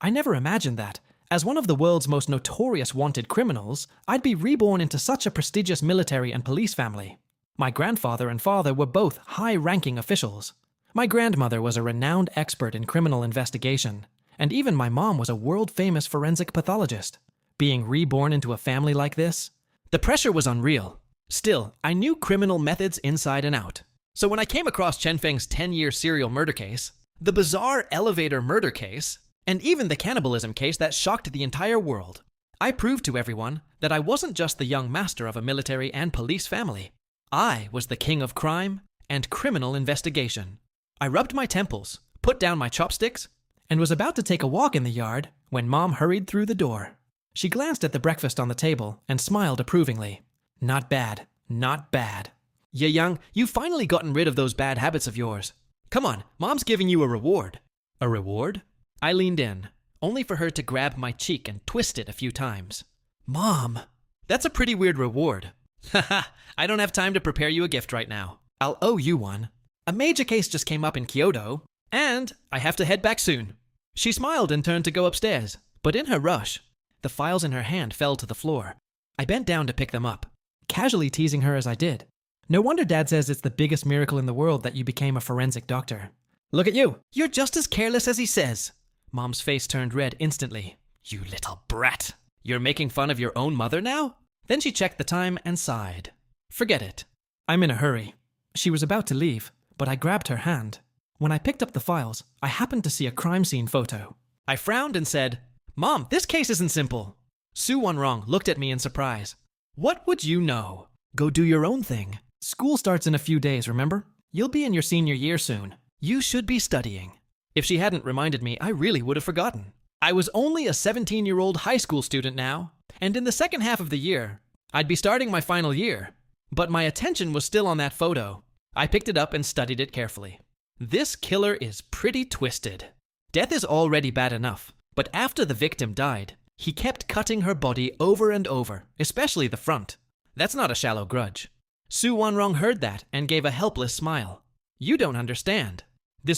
I never imagined that, as one of the world's most notorious wanted criminals, I'd be reborn into such a prestigious military and police family. My grandfather and father were both high-ranking officials. My grandmother was a renowned expert in criminal investigation, and even my mom was a world-famous forensic pathologist. Being reborn into a family like this? The pressure was unreal. Still, I knew criminal methods inside and out. So when I came across Chen Feng's 10-year serial murder case, the bizarre elevator murder case, and even the cannibalism case that shocked the entire world, I proved to everyone that I wasn't just the young master of a military and police family. I was the king of crime and criminal investigation. I rubbed my temples, put down my chopsticks, and was about to take a walk in the yard when Mom hurried through the door. She glanced at the breakfast on the table and smiled approvingly. Not bad, not bad. Ye Young, you've finally gotten rid of those bad habits of yours. Come on, Mom's giving you a reward. A reward? I leaned in, only for her to grab my cheek and twist it a few times. Mom, that's a pretty weird reward. Haha, I don't have time to prepare you a gift right now. I'll owe you one. A major case just came up in Kyoto, and I have to head back soon. She smiled and turned to go upstairs, but in her rush, the files in her hand fell to the floor. I bent down to pick them up, casually teasing her as I did. No wonder Dad says it's the biggest miracle in the world that you became a forensic doctor. Look at you. You're just as careless as he says. Mom's face turned red instantly. You little brat. You're making fun of your own mother now? Then she checked the time and sighed. Forget it. I'm in a hurry. She was about to leave, but I grabbed her hand. When I picked up the files, I happened to see a crime scene photo. I frowned and said, Mom, this case isn't simple. Su Wanrong looked at me in surprise. What would you know? Go do your own thing. School starts in a few days, remember? You'll be in your senior year soon. You should be studying. If she hadn't reminded me, I really would have forgotten. I was only a 17-year-old high school student now, and in the second half of the year, I'd be starting my final year. But my attention was still on that photo. I picked it up and studied it carefully. This killer is pretty twisted. Death is already bad enough, but after the victim died, he kept cutting her body over and over, especially the front. That's not a shallow grudge. Su Wanrong heard that and gave a helpless smile. You don't understand. The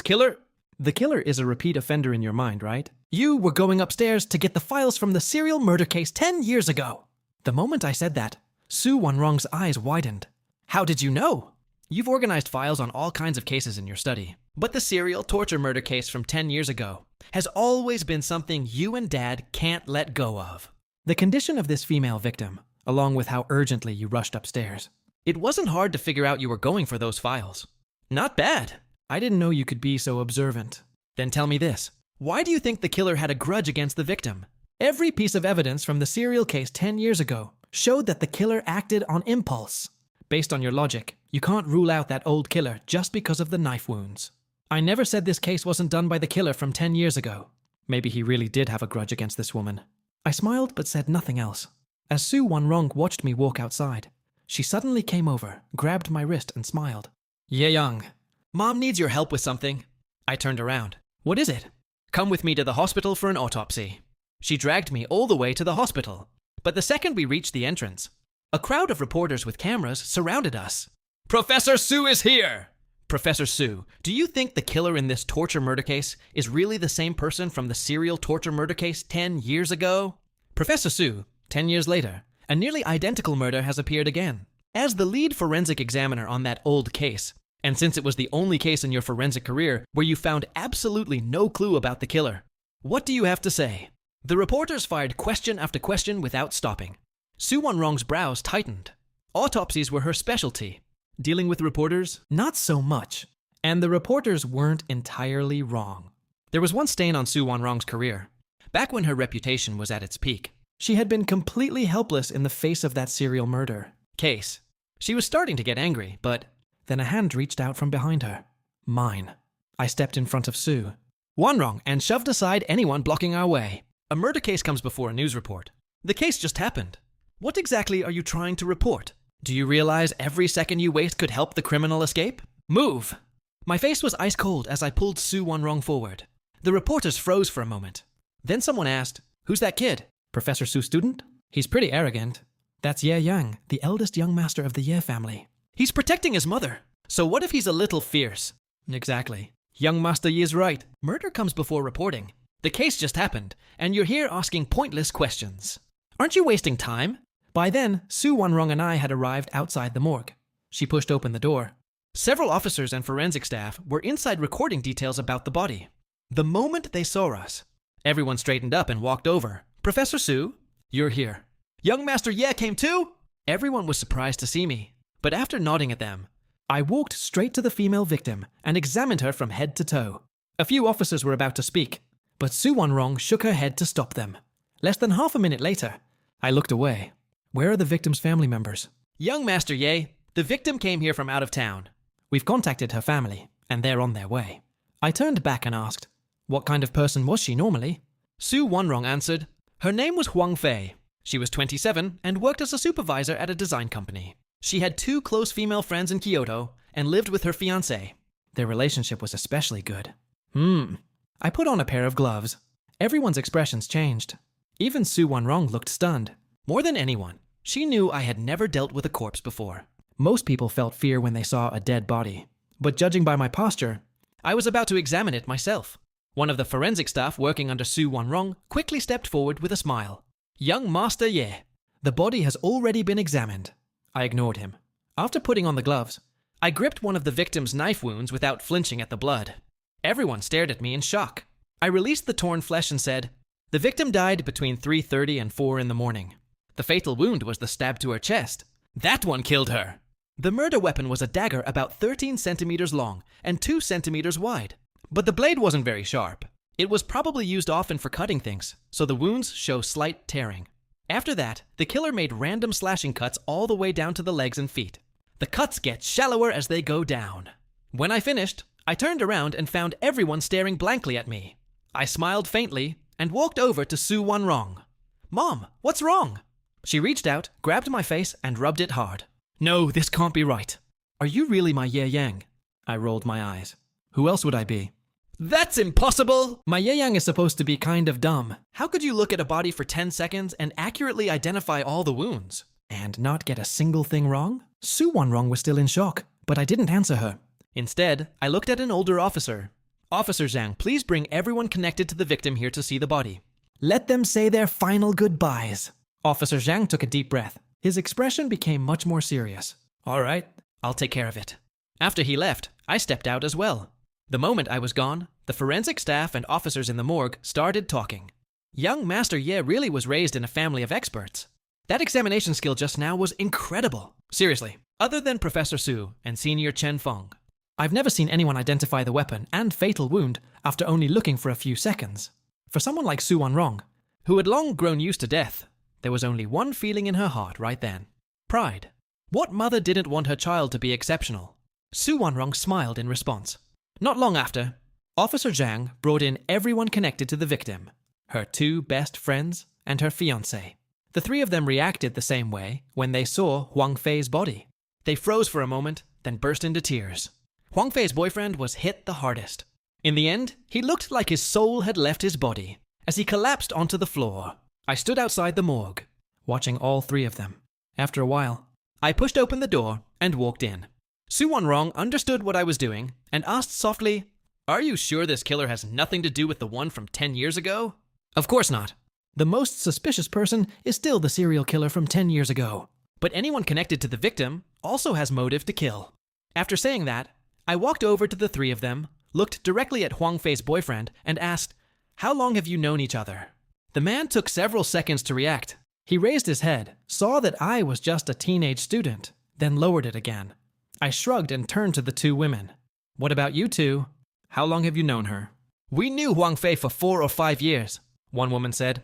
killer is a repeat offender in your mind, right? You were going upstairs to get the files from the serial murder case 10 years ago. The moment I said that, Su Wanrong's eyes widened. How did you know? You've organized files on all kinds of cases in your study, but the serial torture murder case from 10 years ago has always been something you and Dad can't let go of. The condition of this female victim, along with how urgently you rushed upstairs. It wasn't hard to figure out you were going for those files. Not bad. I didn't know you could be so observant. Then tell me this. Why do you think the killer had a grudge against the victim? Every piece of evidence from the serial case 10 years ago showed that the killer acted on impulse. Based on your logic, you can't rule out that old killer just because of the knife wounds. I never said this case wasn't done by the killer from 10 years ago. Maybe he really did have a grudge against this woman. I smiled but said nothing else. As Su Wanrong watched me walk outside, she suddenly came over, grabbed my wrist and smiled. Ye Young, Mom needs your help with something. I turned around. What is it? Come with me to the hospital for an autopsy. She dragged me all the way to the hospital. But the second we reached the entrance, a crowd of reporters with cameras surrounded us. Professor Su is here! Professor Su, do you think the killer in this torture murder case is really the same person from the serial torture murder case 10 years ago? Professor Su, 10 years later, a nearly identical murder has appeared again. As the lead forensic examiner on that old case, and since it was the only case in your forensic career where you found absolutely no clue about the killer, what do you have to say? The reporters fired question after question without stopping. Su Wanrong's brows tightened. Autopsies were her specialty. Dealing with reporters? Not so much. And the reporters weren't entirely wrong. There was one stain on Su Wanrong's career. Back when her reputation was at its peak, she had been completely helpless in the face of that serial murder case. She was starting to get angry, but then a hand reached out from behind her. Mine. I stepped in front of Su Wanrong and shoved aside anyone blocking our way. A murder case comes before a news report. The case just happened. What exactly are you trying to report? Do you realize every second you waste could help the criminal escape? Move! My face was ice cold as I pulled Su Wanrong forward. The reporters froze for a moment. Then someone asked, "Who's that kid? Professor Su's student? He's pretty arrogant." That's Ye Yang, the eldest young master of the Ye family. He's protecting his mother. So what if he's a little fierce? Exactly. Young Master Yi is right. Murder comes before reporting. The case just happened, and you're here asking pointless questions. Aren't you wasting time? By then, Su Wanrong and I had arrived outside the morgue. She pushed open the door. Several officers and forensic staff were inside recording details about the body. The moment they saw us, everyone straightened up and walked over. Professor Su, you're here. Young Master Ye came too? Everyone was surprised to see me, but after nodding at them, I walked straight to the female victim and examined her from head to toe. A few officers were about to speak, but Su Wanrong shook her head to stop them. Less than half a minute later, I looked away. Where are the victim's family members? Young Master Ye, the victim came here from out of town. We've contacted her family, and they're on their way. I turned back and asked, what kind of person was she normally? Su Wanrong answered, her name was Huang Fei. She was 27 and worked as a supervisor at a design company. She had 2 close female friends in Kyoto and lived with her fiancé. Their relationship was especially good. I put on a pair of gloves. Everyone's expressions changed. Even Su Wanrong looked stunned. More than anyone, she knew I had never dealt with a corpse before. Most people felt fear when they saw a dead body, but judging by my posture, I was about to examine it myself. One of the forensic staff working under Su Wanrong quickly stepped forward with a smile. Young Master Ye, the body has already been examined. I ignored him. After putting on the gloves, I gripped one of the victim's knife wounds without flinching at the blood. Everyone stared at me in shock. I released the torn flesh and said, the victim died between 3:30 and 4 in the morning. The fatal wound was the stab to her chest. That one killed her. The murder weapon was a dagger about 13 centimeters long and 2 centimeters wide. But the blade wasn't very sharp. It was probably used often for cutting things, so the wounds show slight tearing. After that, the killer made random slashing cuts all the way down to the legs and feet. The cuts get shallower as they go down. When I finished, I turned around and found everyone staring blankly at me. I smiled faintly and walked over to Su Wanrong. Mom, what's wrong? She reached out, grabbed my face, and rubbed it hard. No, this can't be right. Are you really my Ye Yang? I rolled my eyes. Who else would I be? That's impossible! My Ye Yang is supposed to be kind of dumb. How could you look at a body for 10 seconds and accurately identify all the wounds? And not get a single thing wrong? Su Wanrong was still in shock, but I didn't answer her. Instead, I looked at an older officer. Officer Zhang, please bring everyone connected to the victim here to see the body. Let them say their final goodbyes. Officer Zhang took a deep breath. His expression became much more serious. All right, I'll take care of it. After he left, I stepped out as well. The moment I was gone, the forensic staff and officers in the morgue started talking. Young Master Ye really was raised in a family of experts. That examination skill just now was incredible. Seriously, other than Professor Su and Senior Chen Feng. I've never seen anyone identify the weapon and fatal wound after only looking for a few seconds. For someone like Su Wanrong, who had long grown used to death, there was only one feeling in her heart right then. Pride. What mother didn't want her child to be exceptional? Su Wanrong smiled in response. Not long after, Officer Zhang brought in everyone connected to the victim, her 2 best friends and her fiancé. The 3 of them reacted the same way when they saw Huang Fei's body. They froze for a moment, then burst into tears. Huang Fei's boyfriend was hit the hardest. In the end, he looked like his soul had left his body as he collapsed onto the floor. I stood outside the morgue, watching all 3 of them. After a while, I pushed open the door and walked in. Su Wanrong understood what I was doing and asked softly, "Are you sure this killer has nothing to do with the one from 10 years ago?" Of course not. The most suspicious person is still the serial killer from 10 years ago. But anyone connected to the victim also has motive to kill. After saying that, I walked over to the 3 of them, looked directly at Huang Fei's boyfriend, and asked, "How long have you known each other?" The man took several seconds to react. He raised his head, saw that I was just a teenage student, then lowered it again. I shrugged and turned to the 2 women. "What about you 2? How long have you known her?" "We knew Huang Fei for 4 or 5 years, one woman said.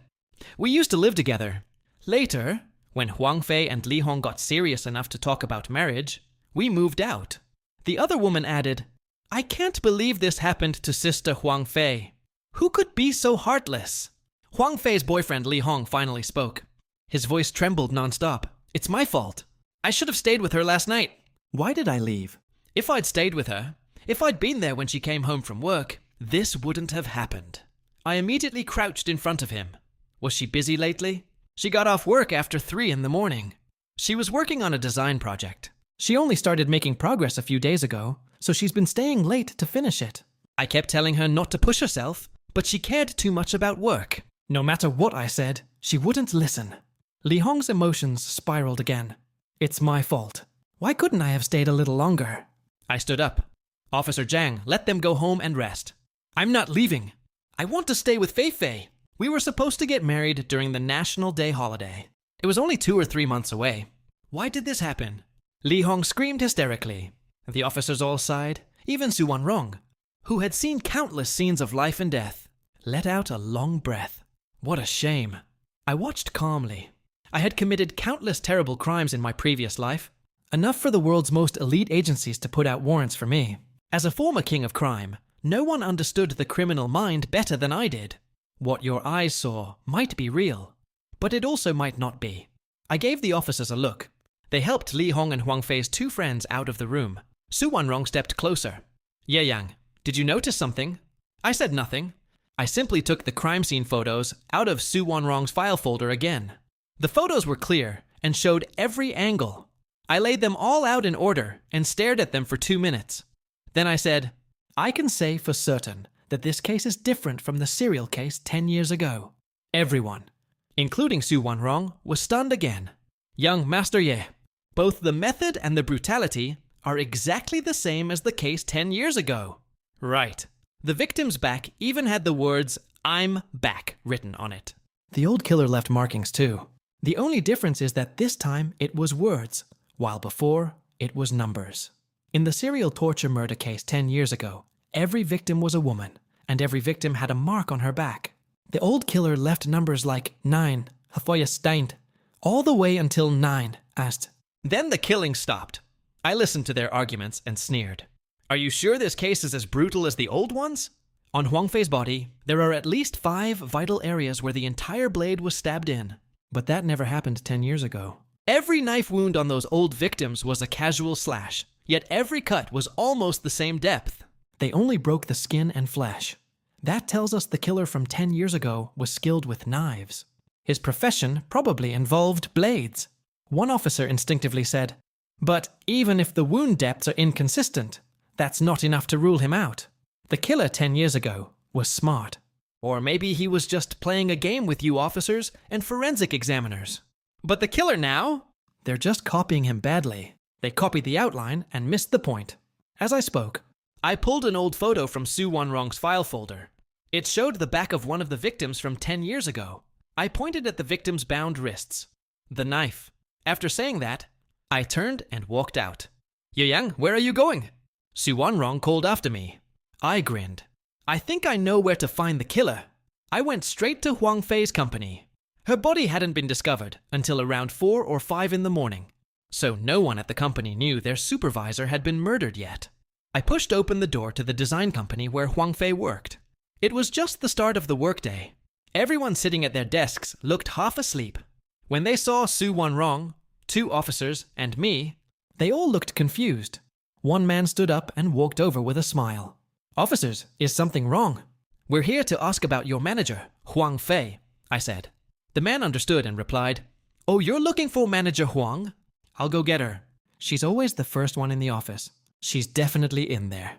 "We used to live together. Later, when Huang Fei and Li Hong got serious enough to talk about marriage, we moved out." The other woman added, "I can't believe this happened to Sister Huang Fei. Who could be so heartless?" Huang Fei's boyfriend Li Hong finally spoke. His voice trembled nonstop. "It's my fault. I should have stayed with her last night." "Why did I leave?" "If I'd stayed with her, if I'd been there when she came home from work, this wouldn't have happened." I immediately crouched in front of him. Was she busy lately? She got off work after 3 in the morning. She was working on a design project. She only started making progress a few days ago, so she's been staying late to finish it. I kept telling her not to push herself, But she cared too much about work. No matter what I said, she wouldn't listen. Li Hong's emotions spiraled again. It's my fault. Why couldn't I have stayed a little longer? I stood up. Officer Zhang, let them go home and rest. I'm not leaving. I want to stay with Fei Fei. We were supposed to get married during the National Day holiday. It was only 2 or 3 months away. Why did this happen? Li Hong screamed hysterically. The officers all sighed, even Su Wanrong, who had seen countless scenes of life and death, let out a long breath. What a shame. I watched calmly. I had committed countless terrible crimes in my previous life, enough for the world's most elite agencies to put out warrants for me. As a former king of crime, no one understood the criminal mind better than I did. What your eyes saw might be real, but it also might not be. I gave the officers a look. They helped Li Hong and Huang Fei's 2 friends out of the room. Su Wanrong stepped closer. Ye Yang, did you notice something? I said nothing. I simply took the crime scene photos out of Su Wanrong's file folder again. The photos were clear and showed every angle. I laid them all out in order and stared at them for 2 minutes. Then I said, I can say for certain that this case is different from the serial case 10 years ago. Everyone, including Su Wanrong, was stunned again. Young Master Ye, both the method and the brutality are exactly the same as the case 10 years ago. Right. The victim's back even had the words, I'm back, written on it. The old killer left markings too. The only difference is that this time it was words, while before it was numbers. In the serial torture murder case 10 years ago, every victim was a woman, and every victim had a mark on her back. The old killer left numbers like 9, hervorgesteint, all the way until 9, asked. Then the killing stopped. I listened to their arguments and sneered. Are you sure this case is as brutal as the old ones? On Huang Fei's body, there are at least 5 vital areas where the entire blade was stabbed in. But that never happened 10 years ago. Every knife wound on those old victims was a casual slash, yet every cut was almost the same depth. They only broke the skin and flesh. That tells us the killer from 10 years ago was skilled with knives. His profession probably involved blades. One officer instinctively said, but even if the wound depths are inconsistent, that's not enough to rule him out. The killer 10 years ago was smart. Or maybe he was just playing a game with you officers and forensic examiners. But the killer now? They're just copying him badly. They copied the outline and missed the point. As I spoke, I pulled an old photo from Su Wanrong's file folder. It showed the back of one of the victims from 10 years ago. I pointed at the victim's bound wrists. The knife. After saying that, I turned and walked out. Ye Yang, where are you going? Su Wanrong called after me. I grinned. I think I know where to find the killer. I went straight to Huang Fei's company. Her body hadn't been discovered until around 4 or 5 in the morning, so no one at the company knew their supervisor had been murdered yet. I pushed open the door to the design company where Huang Fei worked. It was just the start of the workday. Everyone sitting at their desks looked half asleep. When they saw Su Wanrong, 2 officers, and me, they all looked confused. One man stood up and walked over with a smile. Officers, is something wrong? We're here to ask about your manager, Huang Fei, I said. The man understood and replied, Oh, you're looking for Manager Huang? I'll go get her. She's always the first one in the office. She's definitely in there.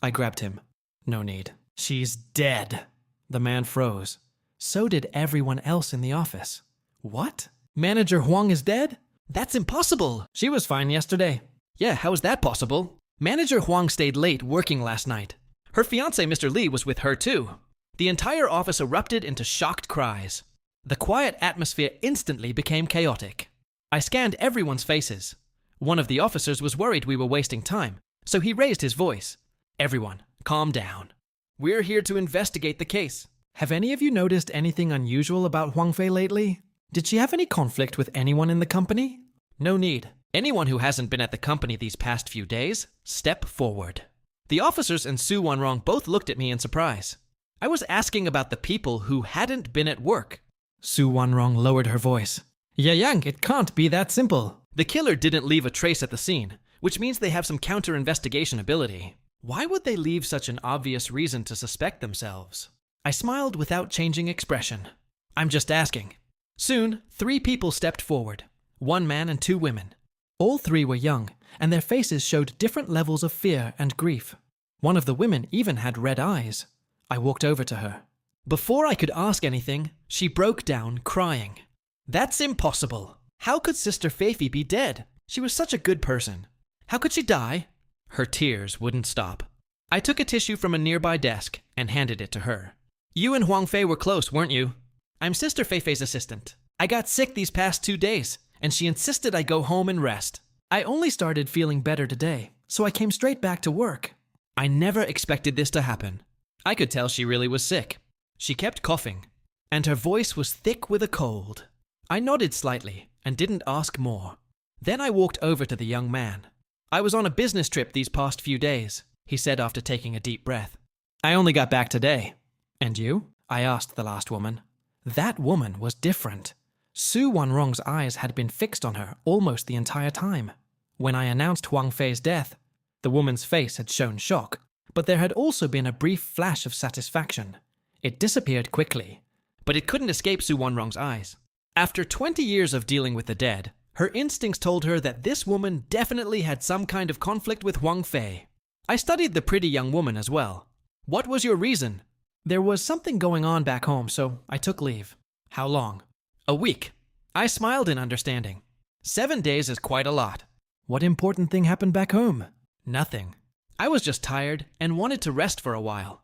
I grabbed him. No need. She's dead. The man froze. So did everyone else in the office. What? Manager Huang is dead? That's impossible. She was fine yesterday. Yeah, how is that possible? Manager Huang stayed late working last night. Her fiancé, Mr. Li, was with her too. The entire office erupted into shocked cries. The quiet atmosphere instantly became chaotic. I scanned everyone's faces. One of the officers was worried we were wasting time, so he raised his voice. Everyone, calm down. We're here to investigate the case. Have any of you noticed anything unusual about Huang Fei lately? Did she have any conflict with anyone in the company? No need. Anyone who hasn't been at the company these past few days, step forward. The officers and Su Wanrong both looked at me in surprise. I was asking about the people who hadn't been at work. Su Wanrong lowered her voice. Ye Yang, it can't be that simple. The killer didn't leave a trace at the scene, which means they have some counter-investigation ability. Why would they leave such an obvious reason to suspect themselves? I smiled without changing expression. I'm just asking. Soon, 3 people stepped forward. 1 man and 2 women. All 3 were young, and their faces showed different levels of fear and grief. One of the women even had red eyes. I walked over to her. Before I could ask anything, she broke down crying. That's impossible. How could Sister Feifei be dead? She was such a good person. How could she die? Her tears wouldn't stop. I took a tissue from a nearby desk and handed it to her. You and Huang Fei were close, weren't you? I'm Sister Feifei's assistant. I got sick these past 2 days, and she insisted I go home and rest. I only started feeling better today, so I came straight back to work. I never expected this to happen. I could tell she really was sick. She kept coughing, and her voice was thick with a cold. I nodded slightly and didn't ask more. Then I walked over to the young man. I was on a business trip these past few days, he said after taking a deep breath. I only got back today. And you? I asked the last woman. That woman was different. Su Wanrong's eyes had been fixed on her almost the entire time. When I announced Huang Fei's death, the woman's face had shown shock, but there had also been a brief flash of satisfaction. It disappeared quickly, but it couldn't escape Su Wanrong's eyes. After 20 years of dealing with the dead, her instincts told her that this woman definitely had some kind of conflict with Huang Fei. I studied the pretty young woman as well. What was your reason? There was something going on back home, so I took leave. How long? A week. I smiled in understanding. 7 days is quite a lot. What important thing happened back home? Nothing. I was just tired and wanted to rest for a while.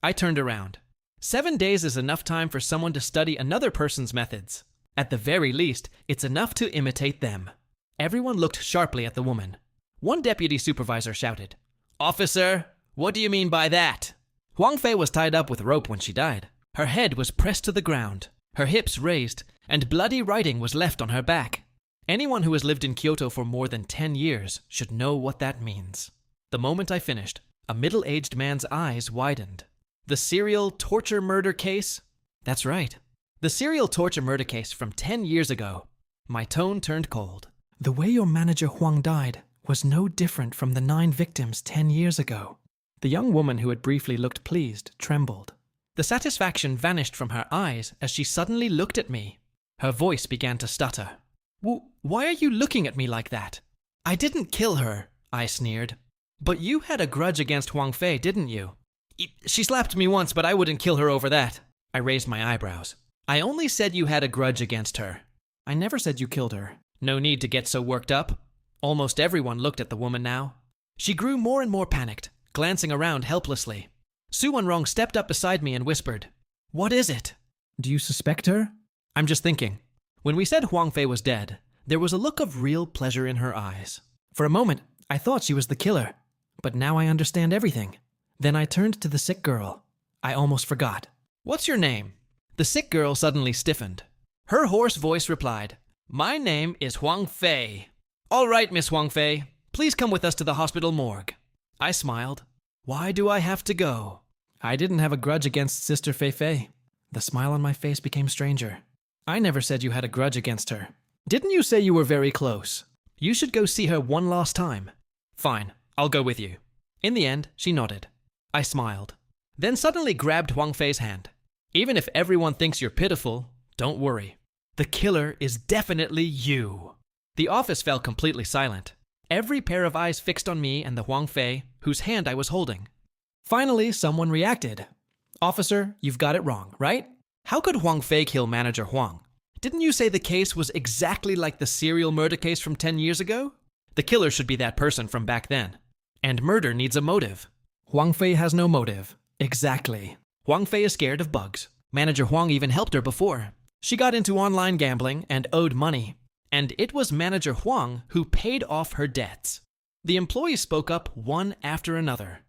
I turned around. 7 days is enough time for someone to study another person's methods. At the very least, it's enough to imitate them. Everyone looked sharply at the woman. One deputy supervisor shouted, "Officer, what do you mean by that?" Huang Fei was tied up with rope when she died. Her head was pressed to the ground, her hips raised, and bloody writing was left on her back. Anyone who has lived in Kyoto for more than 10 years should know what that means. The moment I finished, a middle-aged man's eyes widened. The serial torture murder case? That's right. The serial torture murder case from 10 years ago. My tone turned cold. The way your manager Huang died was no different from the 9 victims 10 years ago. The young woman who had briefly looked pleased trembled. The satisfaction vanished from her eyes as she suddenly looked at me. Her voice began to stutter. Why are you looking at me like that? I didn't kill her, I sneered. But you had a grudge against Huang Fei, didn't you? She slapped me once, but I wouldn't kill her over that. I raised my eyebrows. I only said you had a grudge against her. I never said you killed her. No need to get so worked up. Almost everyone looked at the woman now. She grew more and more panicked, glancing around helplessly. Su Wanrong stepped up beside me and whispered, "What is it?" Do you suspect her? I'm just thinking. When we said Huang Fei was dead, there was a look of real pleasure in her eyes. For a moment, I thought she was the killer, but now I understand everything. Then I turned to the sick girl. I almost forgot. What's your name? The sick girl suddenly stiffened. Her hoarse voice replied, "My name is Huang Fei." "All right, Miss Huang Fei, please come with us to the hospital morgue." I smiled. Why do I have to go? I didn't have a grudge against Sister Feifei. The smile on my face became stranger. I never said you had a grudge against her. Didn't you say you were very close? You should go see her one last time. Fine, I'll go with you. In the end, she nodded. I smiled, then suddenly grabbed Huang Fei's hand. Even if everyone thinks you're pitiful, don't worry. The killer is definitely you. The office fell completely silent. Every pair of eyes fixed on me and the Huang Fei, whose hand I was holding. Finally, someone reacted. "Officer, you've got it wrong, right? How could Huang Fei kill Manager Huang? Didn't you say the case was exactly like the serial murder case from 10 years ago? The killer should be that person from back then. And murder needs a motive. Huang Fei has no motive. Exactly. Huang Fei is scared of bugs. Manager Huang even helped her before. She got into online gambling and owed money. And it was Manager Huang who paid off her debts. The employees spoke up one after another.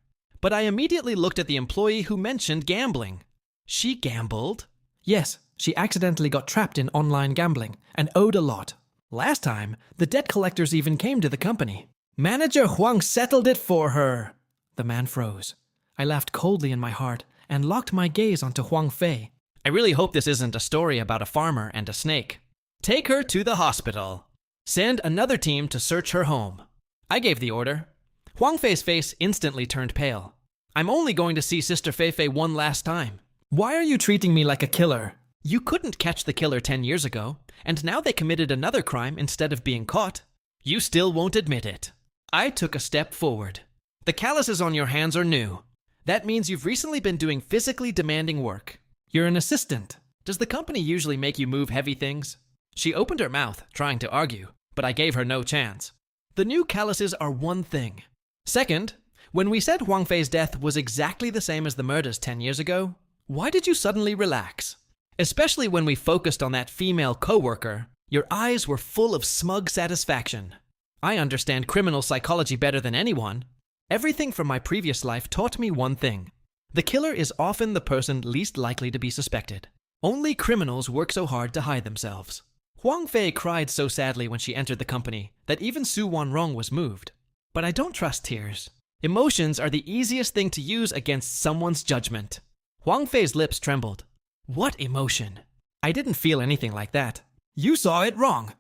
But I immediately looked at the employee who mentioned gambling. She gambled? Yes, she accidentally got trapped in online gambling and owed a lot. Last time, the debt collectors even came to the company. Manager Huang settled it for her. The man froze. I laughed coldly in my heart and locked my gaze onto Huang Fei. I really hope this isn't a story about a farmer and a snake. Take her to the hospital. Send another team to search her home. I gave the order. Huang Fei's face instantly turned pale. I'm only going to see Sister Feifei one last time. Why are you treating me like a killer? You couldn't catch the killer 10 years ago, and now they committed another crime instead of being caught. You still won't admit it. I took a step forward. The calluses on your hands are new. That means you've recently been doing physically demanding work. You're an assistant. Does the company usually make you move heavy things? She opened her mouth, trying to argue, but I gave her no chance. The new calluses are one thing. Second, when we said Huang Fei's death was exactly the same as the murders 10 years ago, why did you suddenly relax? Especially when we focused on that female co-worker, your eyes were full of smug satisfaction. I understand criminal psychology better than anyone. Everything from my previous life taught me one thing. The killer is often the person least likely to be suspected. Only criminals work so hard to hide themselves. Huang Fei cried so sadly when she entered the company that even Su Wanrong was moved. But I don't trust tears. Emotions are the easiest thing to use against someone's judgment. Huang Fei's lips trembled. What emotion? I didn't feel anything like that. You saw it wrong.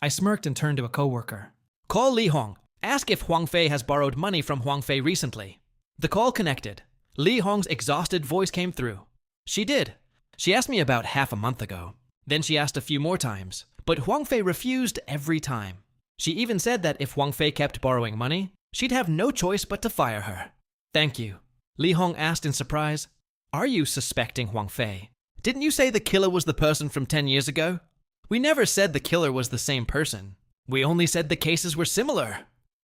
I smirked and turned to a coworker. Call Li Hong. Ask if Huang Fei has borrowed money from Huang Fei recently. The call connected. Li Hong's exhausted voice came through. She did. She asked me about half a month ago. Then she asked a few more times, but Huang Fei refused every time. She even said that if Huang Fei kept borrowing money, she'd have no choice but to fire her. Thank you. Li Hong asked in surprise. Are you suspecting Huang Fei? Didn't you say the killer was the person from 10 years ago? We never said the killer was the same person. We only said the cases were similar.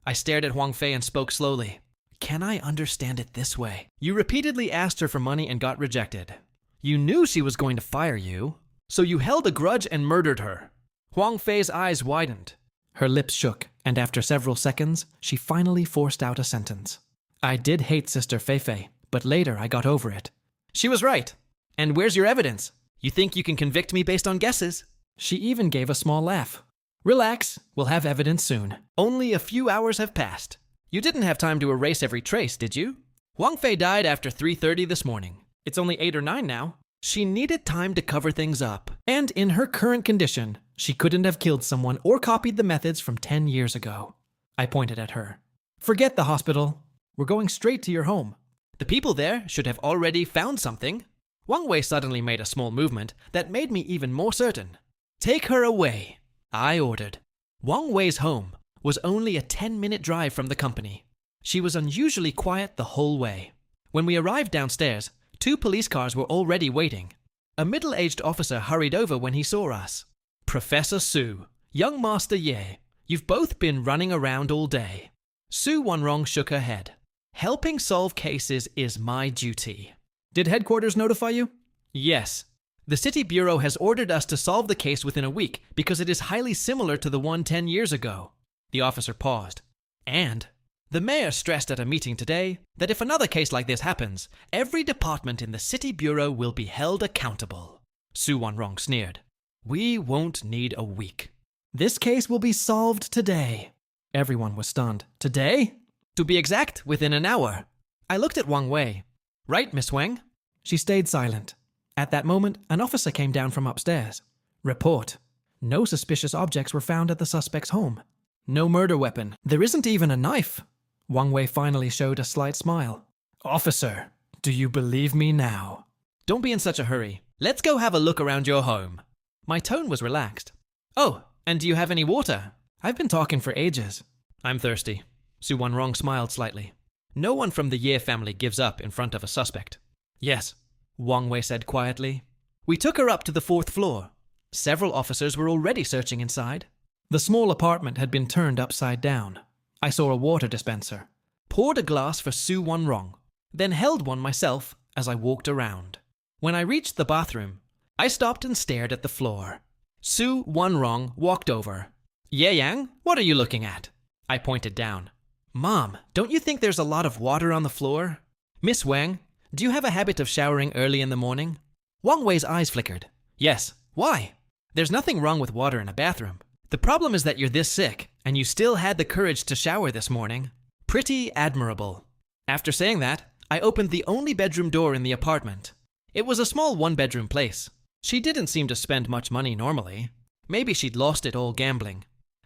I stared at Huang Fei and spoke slowly. Can I understand it this way? You repeatedly asked her for money and got rejected. You knew she was going to fire you, so you held a grudge and murdered her. Huang Fei's eyes widened. Her lips shook, and after several seconds, she finally forced out a sentence. I did hate Sister Feifei, but later I got over it. She was right. And where's your evidence? You think you can convict me based on guesses? She even gave a small laugh. Relax, we'll have evidence soon. Only a few hours have passed. You didn't have time to erase every trace, did you? Huang Fei died after 3:30 this morning. It's only 8 or 9 now. She needed time to cover things up. And in her current condition, she couldn't have killed someone or copied the methods from 10 years ago. I pointed at her. Forget the hospital. We're going straight to your home. The people there should have already found something. Wang Wei suddenly made a small movement that made me even more certain. Take her away, I ordered. Wang Wei's home was only a 10-minute drive from the company. She was unusually quiet the whole way. When we arrived downstairs, 2 police cars were already waiting. A middle-aged officer hurried over when he saw us. Professor Su, young Master Ye, you've both been running around all day. Su Wanrong shook her head. Helping solve cases is my duty. Did headquarters notify you? Yes. The city bureau has ordered us to solve the case within a week because it is highly similar to the one 10 years ago. The officer paused. And the mayor stressed at a meeting today that if another case like this happens, every department in the city bureau will be held accountable. Su Wanrong sneered. We won't need a week. This case will be solved today. Everyone was stunned. Today? To be exact, within an hour. I looked at Wang Wei. Right, Miss Wang? She stayed silent. At that moment, an officer came down from upstairs. Report. No suspicious objects were found at the suspect's home. No murder weapon. There isn't even a knife. Wang Wei finally showed a slight smile. Officer, do you believe me now? Don't be in such a hurry. Let's go have a look around your home. My tone was relaxed. Oh, and do you have any water? I've been talking for ages. I'm thirsty. Su Wanrong smiled slightly. No one from the Ye family gives up in front of a suspect. Yes, Wang Wei said quietly. We took her up to the 4th floor. Several officers were already searching inside. The small apartment had been turned upside down. I saw a water dispenser, poured a glass for Su Wanrong, then held one myself as I walked around. When I reached the bathroom, I stopped and stared at the floor. Su Wanrong walked over. Ye Yang, what are you looking at? I pointed down. Mom, don't you think there's a lot of water on the floor? Miss Wang, do you have a habit of showering early in the morning? Wang Wei's eyes flickered. Yes. Why? There's nothing wrong with water in a bathroom. The problem is that you're this sick, and you still had the courage to shower this morning. Pretty admirable. After saying that, I opened the only bedroom door in the apartment. It was a small 1-bedroom place. She didn't seem to spend much money normally. Maybe she'd lost it all gambling.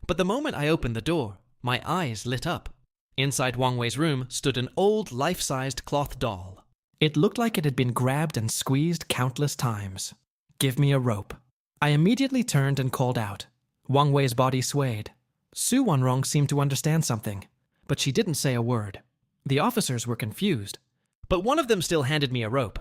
But the moment I opened the door, my eyes lit up. Inside Wang Wei's room stood an old life-sized cloth doll. It looked like it had been grabbed and squeezed countless times. Give me a rope. I immediately turned and called out. Wang Wei's body swayed. Su Wanrong seemed to understand something, but she didn't say a word. The officers were confused. but one of them still handed me a rope.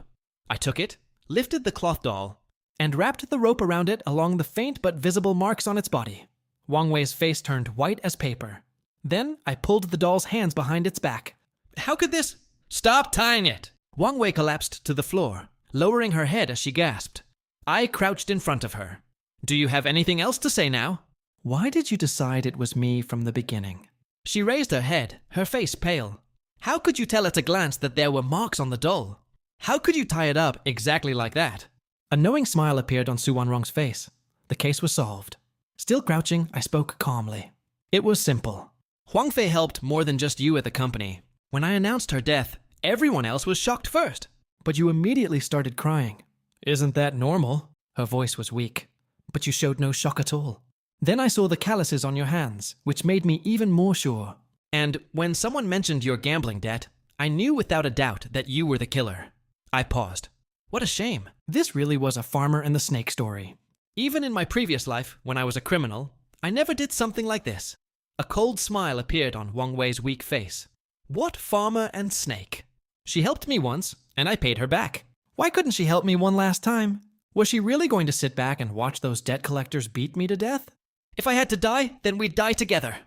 I took it, lifted the cloth doll, and wrapped the rope around it along the faint but visible marks on its body. Wang Wei's face turned white as paper. Then I pulled the doll's hands behind its back. How could this? Stop tying it! Wang Wei collapsed to the floor, lowering her head as she gasped. I crouched in front of her. Do you have anything else to say now? Why did you decide it was me from the beginning? She raised her head, her face pale. How could you tell at a glance that there were marks on the doll? How could you tie it up exactly like that? A knowing smile appeared on Su Wanrong's face. The case was solved. Still crouching, I spoke calmly. It was simple. Huang Fei helped more than just you at the company. When I announced her death, everyone else was shocked first. But you immediately started crying. Isn't that normal? Her voice was weak. But you showed no shock at all. Then I saw the calluses on your hands, which made me even more sure. And when someone mentioned your gambling debt, I knew without a doubt that you were the killer. I paused. What a shame. This really was a farmer and the snake story. Even in my previous life, when I was a criminal, I never did something like this. A cold smile appeared on Wang Wei's weak face. What farmer and snake? She helped me once, and I paid her back. Why couldn't she help me one last time? Was she really going to sit back and watch those debt collectors beat me to death? If I had to die, then we'd die together.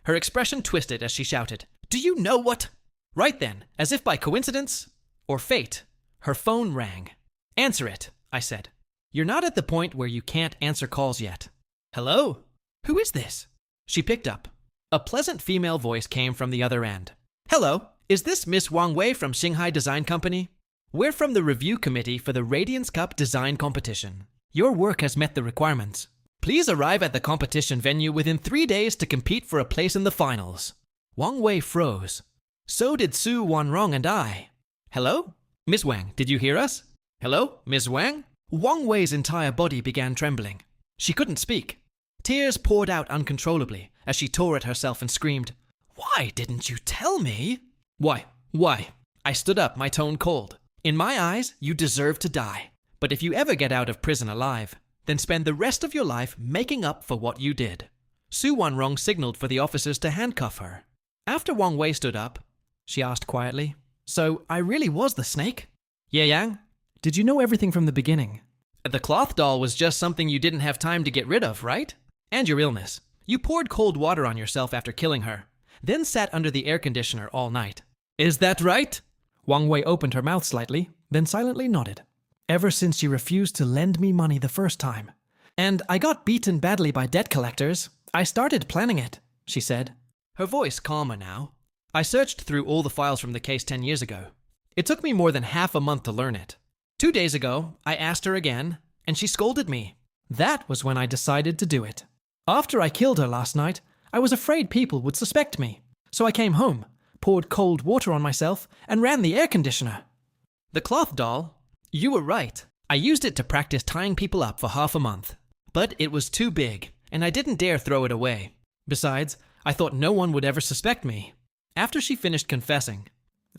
Her expression twisted as she shouted, Do you know what? Right then, as if by coincidence or fate, her phone rang. Answer it, I said. You're not at the point where you can't answer calls yet. Hello? Who is this? She picked up. A pleasant female voice came from the other end. Hello, is this Miss Wang Wei from Shanghai Design Company? We're from the review committee for the Radiance Cup design competition. Your work has met the requirements. Please arrive at the competition venue within 3 days to compete for a place in the finals. Wang Wei froze. So did Su Wanrong and I. Hello? Miss Wang, did you hear us? Hello, Miss Wang? Wang Wei's entire body began trembling. She couldn't speak. Tears poured out uncontrollably as she tore at herself and screamed, Why didn't you tell me? Why? I stood up, my tone cold. In my eyes, you deserve to die. But if you ever get out of prison alive, then spend the rest of your life making up for what you did. Su Wanrong signaled for the officers to handcuff her. After Wang Wei stood up, she asked quietly, So I really was the snake? Ye Yang, did you know everything from the beginning? The cloth doll was just something you didn't have time to get rid of, right? And your illness. You poured cold water on yourself after killing her, then sat under the air conditioner all night. Is that right? Wang Wei opened her mouth slightly, then silently nodded. Ever since she refused to lend me money the first time, and I got beaten badly by debt collectors, I started planning it, she said. Her voice calmer now. I searched through all the files from the case 10 years ago. It took me more than half a month to learn it. 2 days ago, I asked her again, and she scolded me. That was when I decided to do it. After I killed her last night, I was afraid people would suspect me. So I came home, poured cold water on myself, and ran the air conditioner. The cloth doll? You were right. I used it to practice tying people up for half a month. But it was too big, and I didn't dare throw it away. Besides, I thought no one would ever suspect me. After she finished confessing,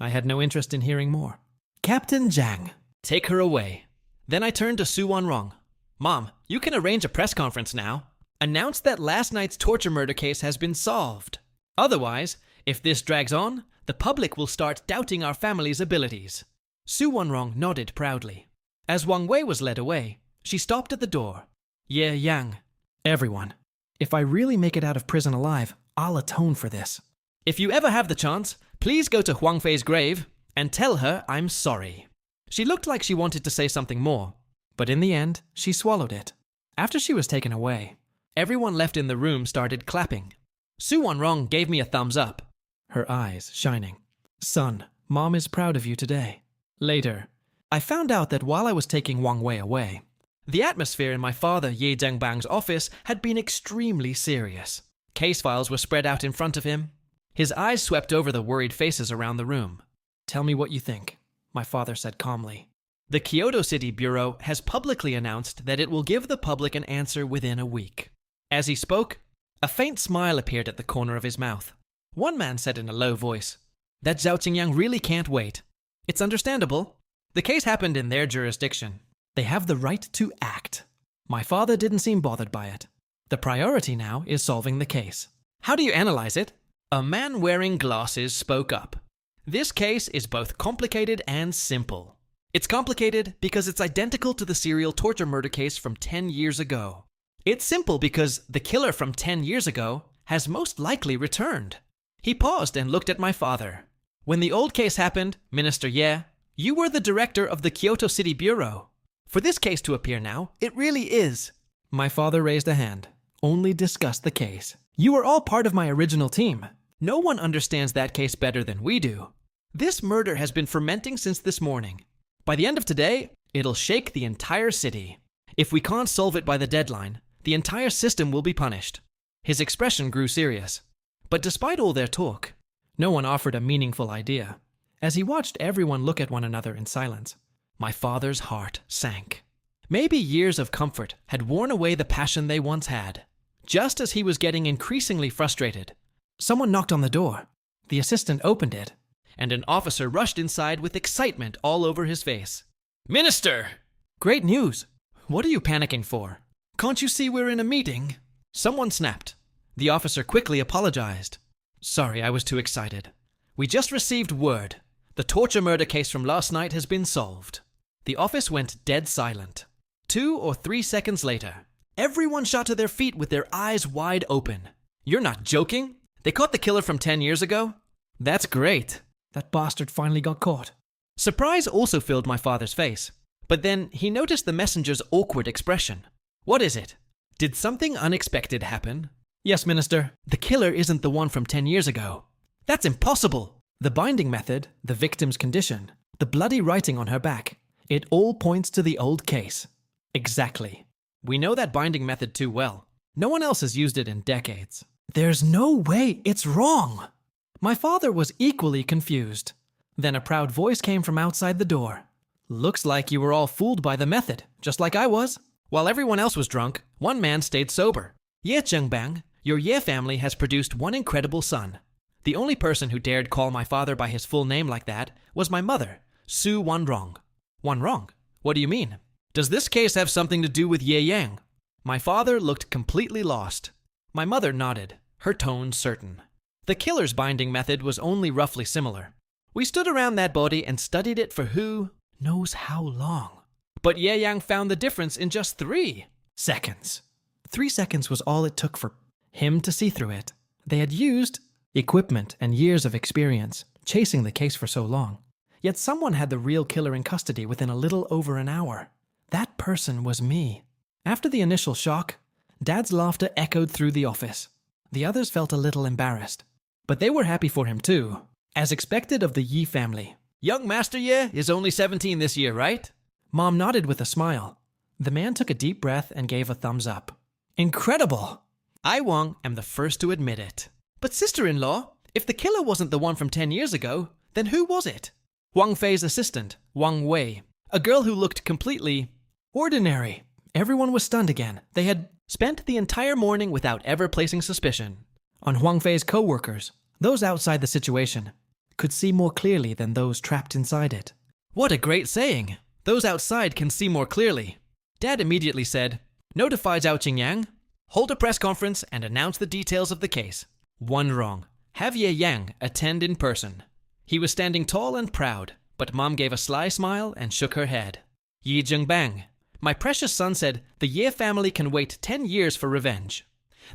I had no interest in hearing more. Captain Zhang, take her away. Then I turned to Su Wanrong. Mom, you can arrange a press conference now. Announce that last night's torture murder case has been solved. Otherwise, if this drags on, the public will start doubting our family's abilities. Su Wanrong nodded proudly. As Wang Wei was led away, she stopped at the door. Ye Yang. Everyone, if I really make it out of prison alive, I'll atone for this. If you ever have the chance, please go to Huang Fei's grave and tell her I'm sorry. She looked like she wanted to say something more, but in the end, she swallowed it. After she was taken away, everyone left in the room started clapping. Su Wanrong gave me a thumbs up, her eyes shining. Son, Mom is proud of you today. Later, I found out that while I was taking Wang Wei away, the atmosphere in my father Ye Zhengbang's office had been extremely serious. Case files were spread out in front of him. His eyes swept over the worried faces around the room. Tell me what you think, my father said calmly. The Kyoto City Bureau has publicly announced that it will give the public an answer within a week. As he spoke, a faint smile appeared at the corner of his mouth. One man said in a low voice, That Zhao Qingyang really can't wait. It's understandable. The case happened in their jurisdiction. They have the right to act. My father didn't seem bothered by it. The priority now is solving the case. How do you analyze it? A man wearing glasses spoke up. This case is both complicated and simple. It's complicated because it's identical to the serial torture murder case from 10 years ago. It's simple because the killer from 10 years ago has most likely returned. He paused and looked at my father. When the old case happened, Minister Ye, you were the director of the Kyoto City Bureau. For this case to appear now, it really is. My father raised a hand. Only discuss the case. You were all part of my original team. No one understands that case better than we do. This murder has been fermenting since this morning. By the end of today, it'll shake the entire city. If we can't solve it by the deadline, the entire system will be punished. His expression grew serious. But despite all their talk, no one offered a meaningful idea. As he watched everyone look at one another in silence, my father's heart sank. Maybe years of comfort had worn away the passion they once had. Just as he was getting increasingly frustrated, someone knocked on the door. The assistant opened it, and an officer rushed inside with excitement all over his face. Minister! Great news! What are you panicking for? Can't you see we're in a meeting? Someone snapped. The officer quickly apologized. Sorry, I was too excited. We just received word. The torture murder case from last night has been solved. The office went dead silent. 2 or 3 seconds later, everyone shot to their feet with their eyes wide open. You're not joking? They caught the killer from 10 years ago? That's great. That bastard finally got caught. Surprise also filled my father's face. But then he noticed the messenger's awkward expression. What is it? Did something unexpected happen? Yes, Minister. The killer isn't the one from 10 years ago. That's impossible. The binding method, the victim's condition, the bloody writing on her back, it all points to the old case. Exactly. We know that binding method too well. No one else has used it in decades. There's no way it's wrong. My father was equally confused. Then a proud voice came from outside the door. Looks like you were all fooled by the method, just like I was. While everyone else was drunk, one man stayed sober. Ye Zhengbang, your Ye family has produced one incredible son. The only person who dared call my father by his full name like that was my mother, Su Wanrong. Wanrong? What do you mean? Does this case have something to do with Ye Yang? My father looked completely lost. My mother nodded, her tone certain. The killer's binding method was only roughly similar. We stood around that body and studied it for who knows how long. But Ye Yang found the difference in just 3 seconds. 3 seconds was all it took for him to see through it. They had used equipment and years of experience chasing the case for so long. Yet someone had the real killer in custody within a little over an hour. That person was me. After the initial shock, Dad's laughter echoed through the office. The others felt a little embarrassed. But they were happy for him too, as expected of the Yi family. Young Master Ye is only 17 this year, right? Mom nodded with a smile. The man took a deep breath and gave a thumbs up. Incredible! I, Wang, am the first to admit it. But sister-in-law, if the killer wasn't the one from 10 years ago, then who was it? Wang Fei's assistant, Wang Wei. A girl who looked completely ordinary. Everyone was stunned again. They had spent the entire morning without ever placing suspicion on Wang Fei's co-workers. Those outside the situation could see more clearly than those trapped inside it. What a great saying! Those outside can see more clearly. Dad immediately said, notify Zhao Qingyang, hold a press conference and announce the details of the case. One wrong. Have Ye Yang attend in person. He was standing tall and proud, but Mom gave a sly smile and shook her head. Yi Zhengbang, my precious son said the Ye family can wait 10 years for revenge.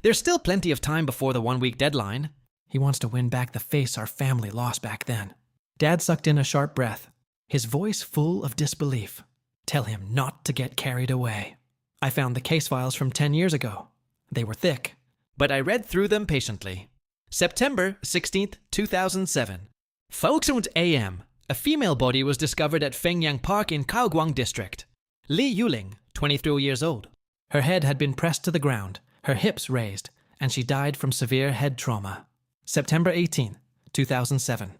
There's still plenty of time before the 1-week deadline. He wants to win back the face our family lost back then. Dad sucked in a sharp breath, his voice full of disbelief. Tell him not to get carried away. I found the case files from 10 years ago. They were thick, but I read through them patiently. September 16th, 2007. Folksund AM. A female body was discovered at Fengyang Park in Kaoguang District. Li Yuling, 23 years old. Her head had been pressed to the ground, her hips raised, and she died from severe head trauma. September 18, 2007.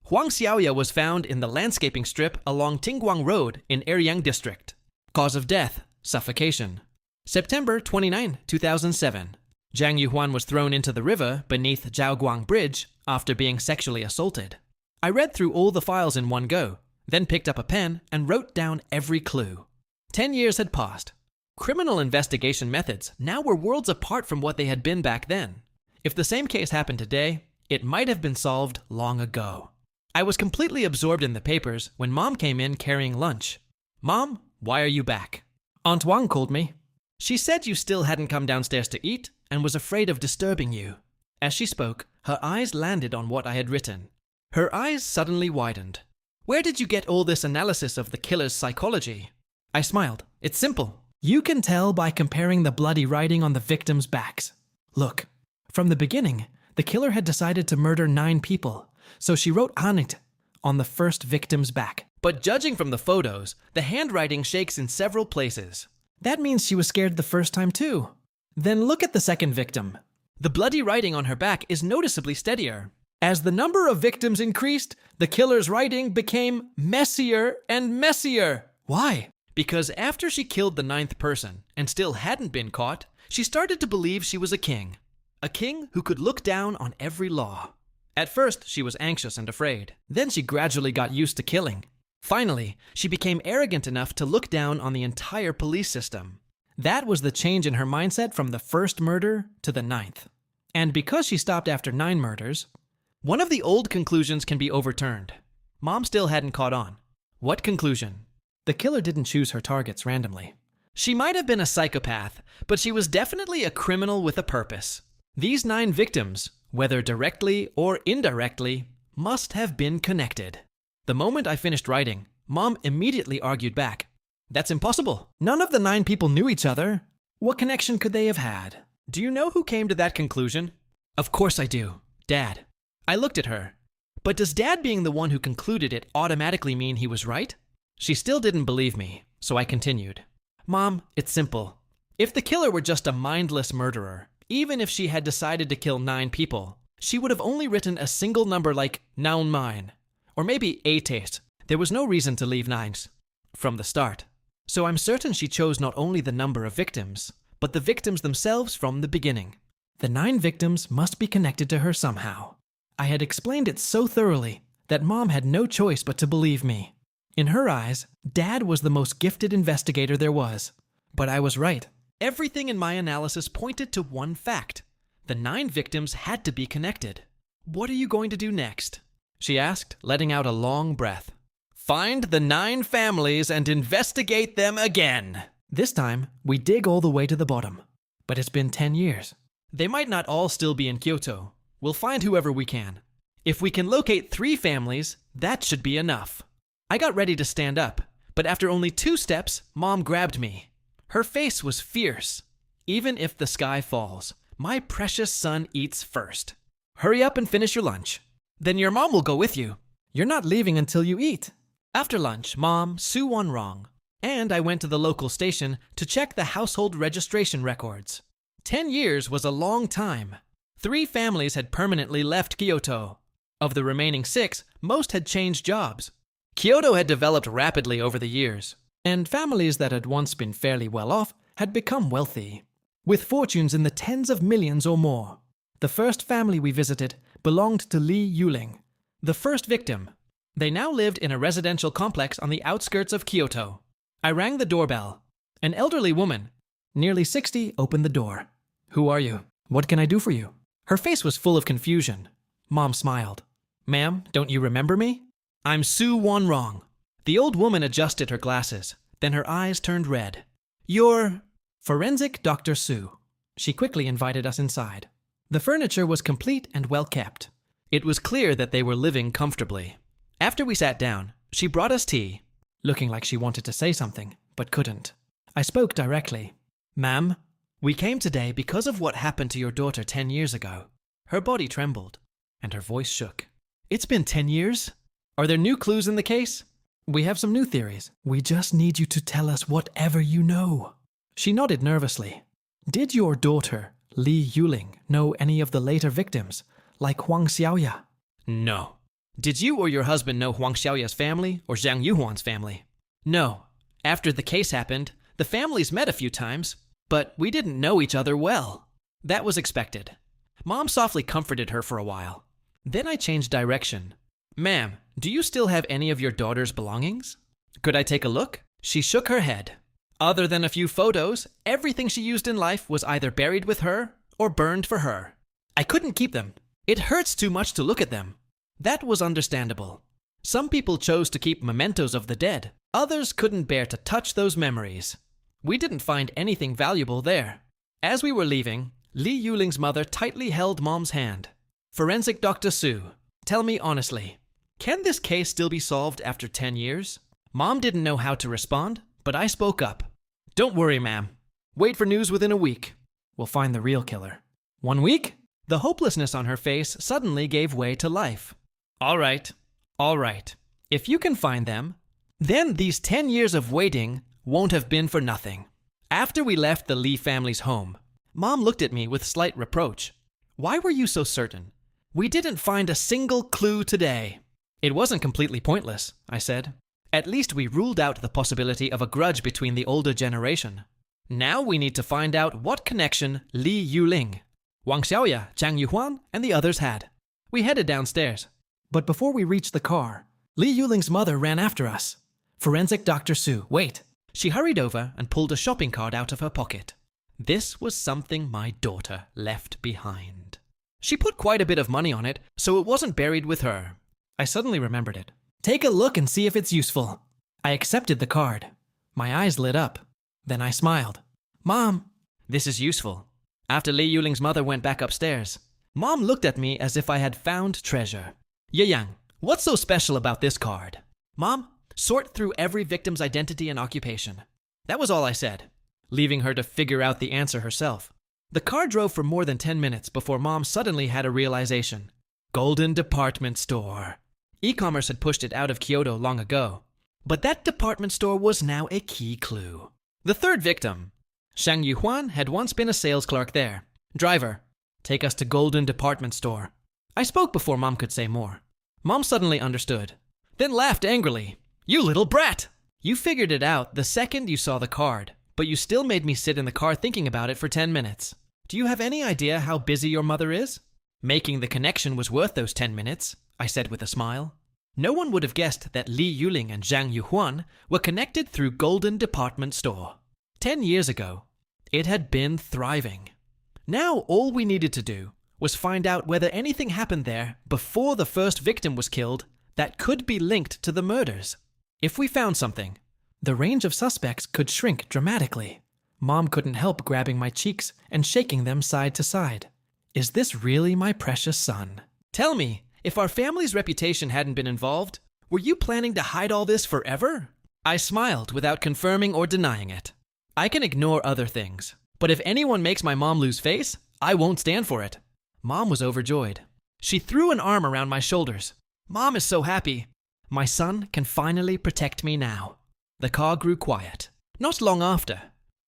Huang Xiaoya was found in the landscaping strip along Tingguang Road in Eryang District. Cause of death, suffocation. September 29, 2007. Zhang Yuhuan was thrown into the river beneath Zhaoguang Bridge after being sexually assaulted. I read through all the files in one go, then picked up a pen and wrote down every clue. 10 years had passed. Criminal investigation methods now were worlds apart from what they had been back then. If the same case happened today, it might have been solved long ago. I was completely absorbed in the papers when Mom came in carrying lunch. Mom, why are you back? Aunt Wang called me. She said you still hadn't come downstairs to eat and was afraid of disturbing you. As she spoke, her eyes landed on what I had written. Her eyes suddenly widened. Where did you get all this analysis of the killer's psychology? I smiled. It's simple. You can tell by comparing the bloody writing on the victims' backs. Look, from the beginning, the killer had decided to murder 9 people, so she wrote Hanit on the first victim's back. But judging from the photos, the handwriting shakes in several places. That means she was scared the first time too. Then look at the second victim. The bloody writing on her back is noticeably steadier. As the number of victims increased, the killer's writing became messier and messier. Why? Because after she killed the 9th person and still hadn't been caught, she started to believe she was a king. A king who could look down on every law. At first, she was anxious and afraid. Then she gradually got used to killing. Finally, she became arrogant enough to look down on the entire police system. That was the change in her mindset from the first murder to the 9th. And because she stopped after 9 murders, one of the old conclusions can be overturned. Mom still hadn't caught on. What conclusion? The killer didn't choose her targets randomly. She might have been a psychopath, but she was definitely a criminal with a purpose. These 9 victims, whether directly or indirectly, must have been connected. The moment I finished writing, Mom immediately argued back. That's impossible. None of the 9 people knew each other. What connection could they have had? Do you know who came to that conclusion? Of course I do. Dad. I looked at her. But does Dad being the one who concluded it automatically mean he was right? She still didn't believe me, so I continued. Mom, it's simple. If the killer were just a mindless murderer, even if she had decided to kill 9 people, she would have only written a single number like noun mine, or maybe 8. There was no reason to leave 9s from the start. So I'm certain she chose not only the number of victims, but the victims themselves from the beginning. The 9 victims must be connected to her somehow. I had explained it so thoroughly that Mom had no choice but to believe me. In her eyes, Dad was the most gifted investigator there was. But I was right. Everything in my analysis pointed to one fact. The 9 victims had to be connected. What are you going to do next? She asked, letting out a long breath. Find the 9 families and investigate them again. This time, we dig all the way to the bottom. But it's been 10 years. They might not all still be in Kyoto. We'll find whoever we can. If we can locate 3 families, that should be enough. I got ready to stand up, but after only 2 steps, Mom grabbed me. Her face was fierce. Even if the sky falls, my precious son eats first. Hurry up and finish your lunch. Then your mom will go with you. You're not leaving until you eat. After lunch, Mom, Sue won wrong. And I went to the local station to check the household registration records. 10 years was a long time. 3 families had permanently left Kyoto. Of the remaining 6, most had changed jobs. Kyoto had developed rapidly over the years, and families that had once been fairly well off had become wealthy, with fortunes in the tens of millions or more. The first family we visited belonged to Lee Yuling, the first victim. They now lived in a residential complex on the outskirts of Kyoto. I rang the doorbell. An elderly woman, nearly 60, opened the door. Who are you? What can I do for you? Her face was full of confusion. Mom smiled. Ma'am, don't you remember me? I'm Sue Won-rong. The old woman adjusted her glasses. Then her eyes turned red. You're Forensic Dr. Sue. She quickly invited us inside. The furniture was complete and well kept. It was clear that they were living comfortably. After we sat down, she brought us tea, looking like she wanted to say something, but couldn't. I spoke directly. Ma'am, we came today because of what happened to your daughter 10 years ago. Her body trembled, and her voice shook. It's been 10 years? Are there new clues in the case? We have some new theories. We just need you to tell us whatever you know. She nodded nervously. Did your daughter, Li Yuling, know any of the later victims, like Huang Xiaoya? No. Did you or your husband know Huang Xiaoya's family or Zhang Yuhuan's family? No. After the case happened, the families met a few times, but we didn't know each other well. That was expected. Mom softly comforted her for a while. Then I changed direction. Ma'am, do you still have any of your daughter's belongings? Could I take a look? She shook her head. Other than a few photos, everything she used in life was either buried with her or burned for her. I couldn't keep them. It hurts too much to look at them. That was understandable. Some people chose to keep mementos of the dead. Others couldn't bear to touch those memories. We didn't find anything valuable there. As we were leaving, Li Yuling's mother tightly held Mom's hand. Forensic Dr. Su, tell me honestly, can this case still be solved after 10 years? Mom didn't know how to respond, but I spoke up. Don't worry, ma'am. Wait for news within a week. We'll find the real killer. 1 week? The hopelessness on her face suddenly gave way to life. All right. If you can find them, then these 10 years of waiting won't have been for nothing. After we left the Li family's home, Mom looked at me with slight reproach. Why were you so certain? We didn't find a single clue today. It wasn't completely pointless, I said. At least we ruled out the possibility of a grudge between the older generation. Now we need to find out what connection Li Yuling, Wang Xiaoya, Zhang Yuhuan, and the others had. We headed downstairs. But before we reached the car, Li Yuling's mother ran after us. Forensic Dr. Su, wait. She hurried over and pulled a shopping card out of her pocket. This was something my daughter left behind. She put quite a bit of money on it, so it wasn't buried with her. I suddenly remembered it. Take a look and see if it's useful. I accepted the card. My eyes lit up. Then I smiled. Mom, this is useful. After Li Yuling's mother went back upstairs, Mom looked at me as if I had found treasure. Yang, what's so special about this card? Mom, sort through every victim's identity and occupation. That was all I said, leaving her to figure out the answer herself. The car drove for more than 10 minutes before Mom suddenly had a realization. Golden department store. E-commerce had pushed it out of Kyoto long ago. But that department store was now a key clue. The third victim, Zhang Yuhuan, had once been a sales clerk there. Driver, take us to Golden department store. I spoke before Mom could say more. Mom suddenly understood, then laughed angrily. You little brat! You figured it out the second you saw the card, but you still made me sit in the car thinking about it for 10 minutes. Do you have any idea how busy your mother is? Making the connection was worth those 10 minutes, I said with a smile. No one would have guessed that Li Yuling and Zhang Yuhuan were connected through Golden department store. 10 years ago, it had been thriving. Now all we needed to do was find out whether anything happened there before the first victim was killed that could be linked to the murders. If we found something, the range of suspects could shrink dramatically. Mom couldn't help grabbing my cheeks and shaking them side to side. Is this really my precious son? Tell me, if our family's reputation hadn't been involved, were you planning to hide all this forever? I smiled without confirming or denying it. I can ignore other things, but if anyone makes my mom lose face, I won't stand for it. Mom was overjoyed. She threw an arm around my shoulders. Mom is so happy. My son can finally protect me now. The car grew quiet. Not long after,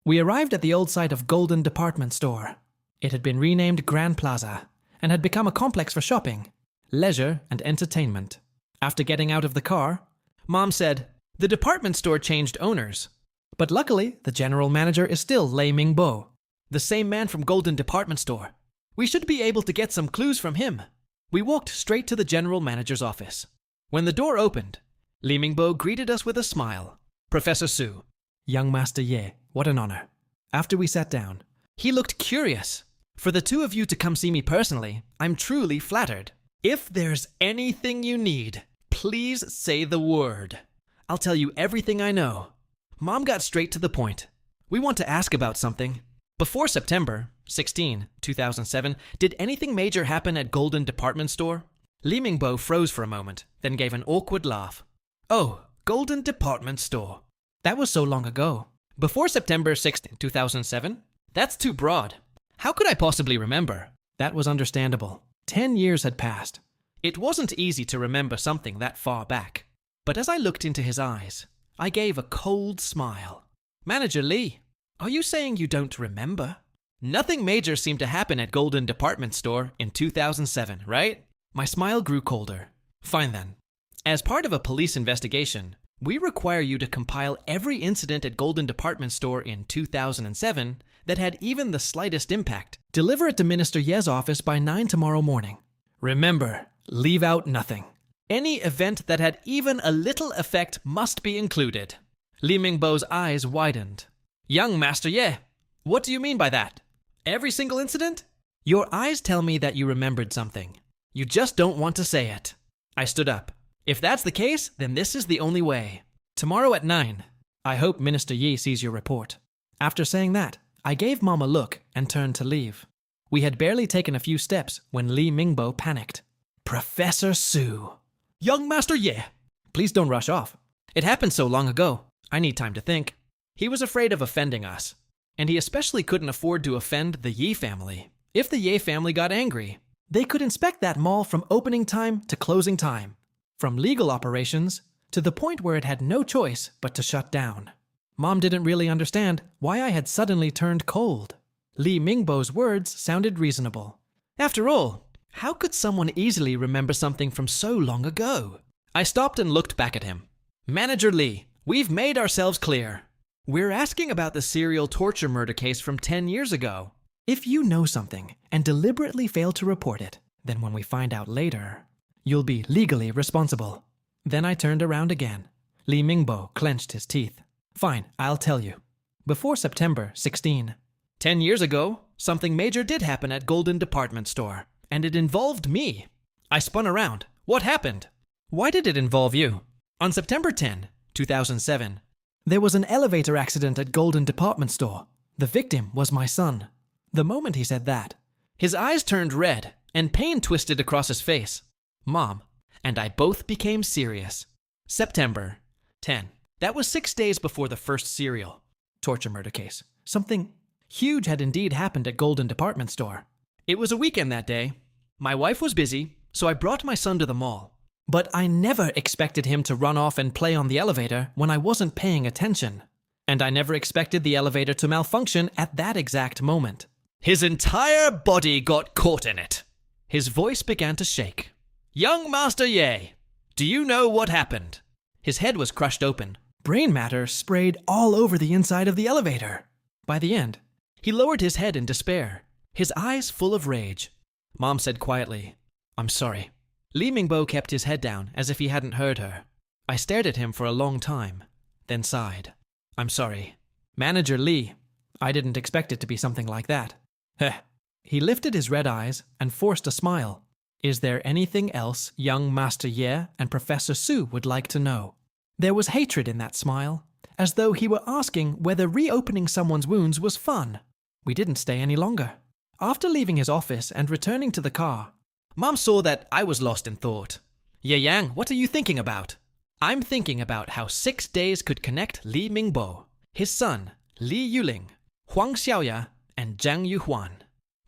we arrived at the old site of Golden department store. It had been renamed Grand Plaza and had become a complex for shopping, leisure, and entertainment. After getting out of the car, Mom said, the department store changed owners. But luckily, the general manager is still Lei Mingbo, the same man from Golden department store. We should be able to get some clues from him. We walked straight to the general manager's office. When the door opened, Li Mingbo greeted us with a smile. Professor Su. Young Master Ye, what an honor. After we sat down, he looked curious. For the two of you to come see me personally, I'm truly flattered. If there's anything you need, please say the word. I'll tell you everything I know. Mom got straight to the point. We want to ask about something. Before September 16, 2007, did anything major happen at Golden department store? Li Mingbo froze for a moment, then gave an awkward laugh. Oh, Golden department store. That was so long ago. Before September 16, 2007? That's too broad. How could I possibly remember? That was understandable. 10 years had passed. It wasn't easy to remember something that far back. But as I looked into his eyes, I gave a cold smile. Manager Li, are you saying you don't remember? Nothing major seemed to happen at Golden department store in 2007, right? My smile grew colder. Fine then. As part of a police investigation, we require you to compile every incident at Golden department store in 2007 that had even the slightest impact. Deliver it to Minister Ye's office by 9 tomorrow morning. Remember, leave out nothing. Any event that had even a little effect must be included. Li Mingbo's eyes widened. Young Master Ye, what do you mean by that? Every single incident? Your eyes tell me that you remembered something. You just don't want to say it. I stood up. If that's the case, then this is the only way. Tomorrow at 9. I hope Minister Yi sees your report. After saying that, I gave Mom a look and turned to leave. We had barely taken a few steps when Li Mingbo panicked. Professor Su. Young Master Ye. Please don't rush off. It happened so long ago. I need time to think. He was afraid of offending us. And he especially couldn't afford to offend the Yi family. If the Ye family got angry, they could inspect that mall from opening time to closing time. From legal operations to the point where it had no choice but to shut down. Mom didn't really understand why I had suddenly turned cold. Li Mingbo's words sounded reasonable. After all, how could someone easily remember something from so long ago? I stopped and looked back at him. Manager Li, we've made ourselves clear. We're asking about the serial torture murder case from 10 years ago. If you know something and deliberately fail to report it, then when we find out later, you'll be legally responsible. Then I turned around again. Li Mingbo clenched his teeth. Fine, I'll tell you. Before September 16. 10 years ago, something major did happen at Golden Department Store, and it involved me. I spun around. What happened? Why did it involve you? On September 10, 2007, there was an elevator accident at Golden Department Store. The victim was my son. The moment he said that, his eyes turned red and pain twisted across his face. Mom and I both became serious. September 10. That was 6 days before the first serial torture murder case. Something huge had indeed happened at Golden Department Store. It was a weekend that day. My wife was busy, so I brought my son to the mall. But I never expected him to run off and play on the elevator when I wasn't paying attention. And I never expected the elevator to malfunction at that exact moment. His entire body got caught in it. His voice began to shake. Young Master Ye, do you know what happened? His head was crushed open. Brain matter sprayed all over the inside of the elevator. By the end, he lowered his head in despair, his eyes full of rage. Mom said quietly, I'm sorry. Li Mingbo kept his head down as if he hadn't heard her. I stared at him for a long time, then sighed. I'm sorry. Manager Li, I didn't expect it to be something like that. Heh. He lifted his red eyes and forced a smile. Is there anything else young Master Ye and Professor Su would like to know? There was hatred in that smile, as though he were asking whether reopening someone's wounds was fun. We didn't stay any longer. After leaving his office and returning to the car, Mom saw that I was lost in thought. Ye Yang, what are you thinking about? I'm thinking about how 6 days could connect Li Mingbo, his son, Li Yuling, Huang Xiaoya, and Zhang Yuhuan.